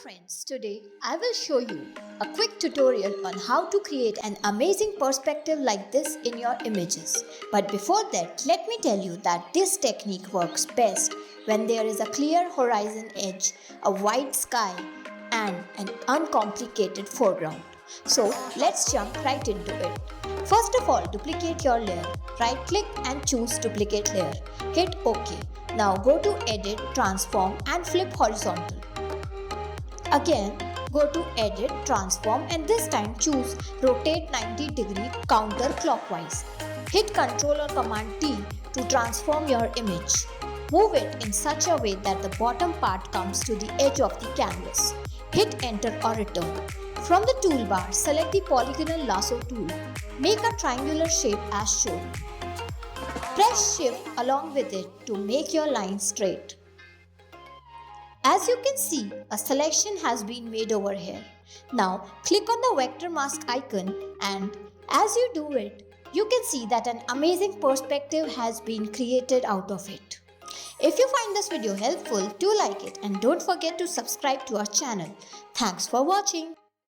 friends, today I will show you a quick tutorial on how to create an amazing perspective like this in your images. But before that, let me tell you that this technique works best when there is a clear horizon edge, a white sky and an uncomplicated foreground. So let's jump right into it. First of all, duplicate your layer. Right click and choose duplicate layer. Hit OK. Now go to edit, transform and flip horizontal. Again, go to edit, transform and this time choose rotate 90 degree counterclockwise. Hit Ctrl or Command T to transform your image. Move it in such a way that the bottom part comes to the edge of the canvas. Hit enter or return. From the toolbar, select the polygonal lasso tool. Make a triangular shape as shown. Press shift along with it to make your line straight. As you can see, a selection has been made over here. Now click on the vector mask icon and as you do it, you can see that an amazing perspective has been created out of it. If you find this video helpful, do like it and don't forget to subscribe to our channel. Thanks for watching.